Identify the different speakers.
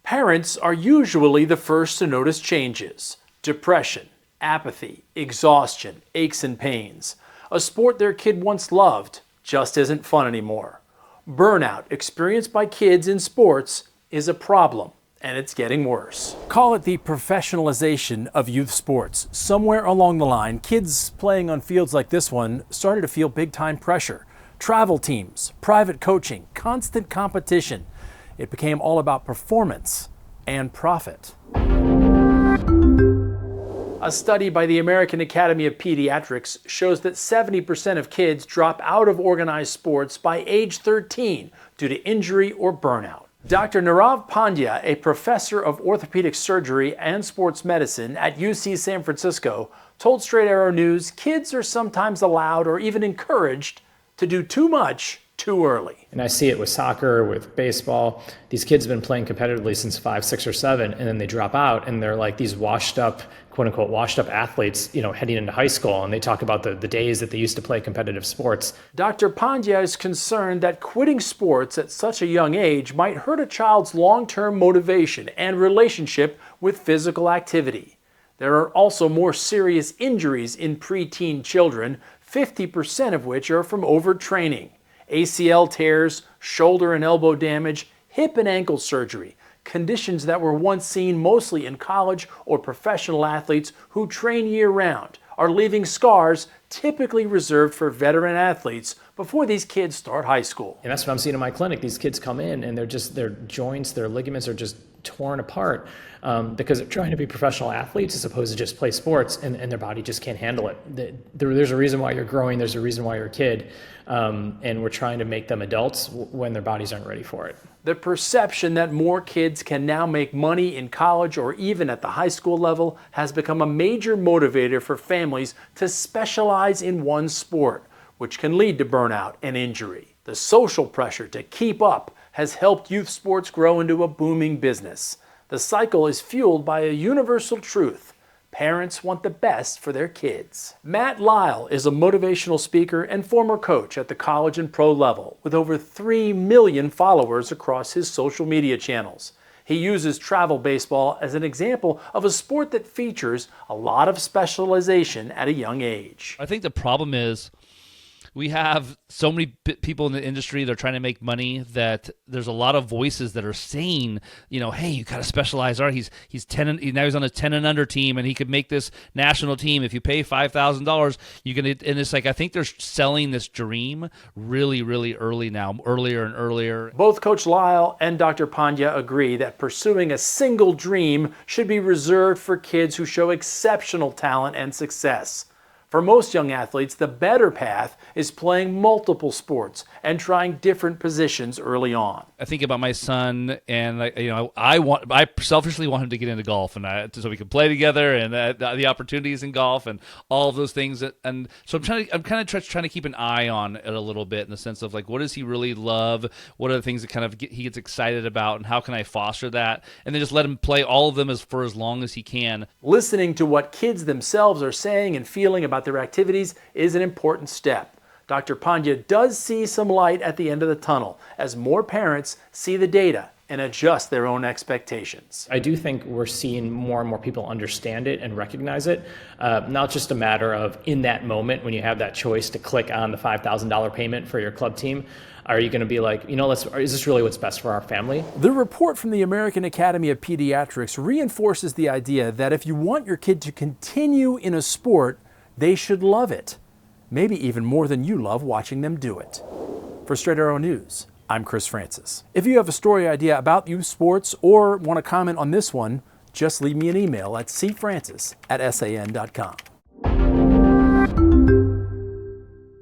Speaker 1: Parents are usually the first to notice changes: depression, apathy, exhaustion, aches and pains. A sport their kid once loved just isn't fun anymore. Burnout experienced by kids in sports is a problem, and it's getting worse. Call it the professionalization of youth sports. Somewhere along the line, kids playing on fields like this one started to feel big-time pressure. Travel teams, private coaching, constant competition. It became all about performance and profit. A study by the American Academy of Pediatrics shows that 70% of kids drop out of organized sports by age 13 due to injury or burnout. Dr. Nirav Pandya, a professor of orthopedic surgery and sports medicine at UC San Francisco, told Straight Arrow News kids are sometimes allowed or even encouraged to do too much too early.
Speaker 2: And I see it with soccer, with baseball. These kids have been playing competitively since 5, 6, or 7, and then they drop out and they're like these washed up, quote unquote, washed up athletes, heading into high school. And they talk about the days that they used to play competitive sports.
Speaker 1: Dr. Pandya is concerned that quitting sports at such a young age might hurt a child's long-term motivation and relationship with physical activity. There are also more serious injuries in preteen children, 50% of which are from overtraining. ACL tears, shoulder and elbow damage, hip and ankle surgery, conditions that were once seen mostly in college or professional athletes who train year-round, are leaving scars typically reserved for veteran athletes before these kids start high school.
Speaker 2: And that's what I'm seeing in my clinic. These kids come in and their joints, their ligaments are just torn apart because they're trying to be professional athletes as opposed to just play sports, and their body just can't handle it. There's a reason why you're growing, there's a reason why you're a kid, and we're trying to make them adults when their bodies aren't ready for it.
Speaker 1: The perception that more kids can now make money in college or even at the high school level has become a major motivator for families to specialize in one sport, which can lead to burnout and injury. The social pressure to keep up has helped youth sports grow into a booming business. The cycle is fueled by a universal truth: parents want the best for their kids. Matt Lyle is a motivational speaker and former coach at the college and pro level with over 3 million followers across his social media channels. He uses travel baseball as an example of a sport that features a lot of specialization at a young age.
Speaker 3: I think the problem is we have so many people in the industry, they're trying to make money, that there's a lot of voices that are saying, hey, you got to specialize. All right, he's 10 now he's on a 10 and under team and he could make this national team. If you pay $5,000, you can, and it's like, I think they're selling this dream really, really early now, earlier and earlier.
Speaker 1: Both Coach Lyle and Dr. Pandya agree that pursuing a single dream should be reserved for kids who show exceptional talent and success. For most young athletes, the better path is playing multiple sports and trying different positions early on.
Speaker 3: I think about my son, and I selfishly want him to get into golf, and so we can play together, and the opportunities in golf, and all of those things. And so I'm kind of trying to keep an eye on it a little bit in the sense of like, what does he really love? What are the things that kind of he gets excited about, and how can I foster that? And then just let him play all of them for as long as he can.
Speaker 1: Listening to what kids themselves are saying and feeling about their activities is an important step. Dr. Pandya does see some light at the end of the tunnel as more parents see the data and adjust their own expectations.
Speaker 2: I do think we're seeing more and more people understand it and recognize it. Not just a matter of in that moment when you have that choice to click on the $5,000 payment for your club team, are you going to be like, is this really what's best for our family?
Speaker 1: The report from the American Academy of Pediatrics reinforces the idea that if you want your kid to continue in a sport, they should love it. Maybe even more than you love watching them do it. For Straight Arrow News, I'm Chris Francis. If you have a story idea about youth sports or want to comment on this one, just leave me an email at cfrancis@san.com.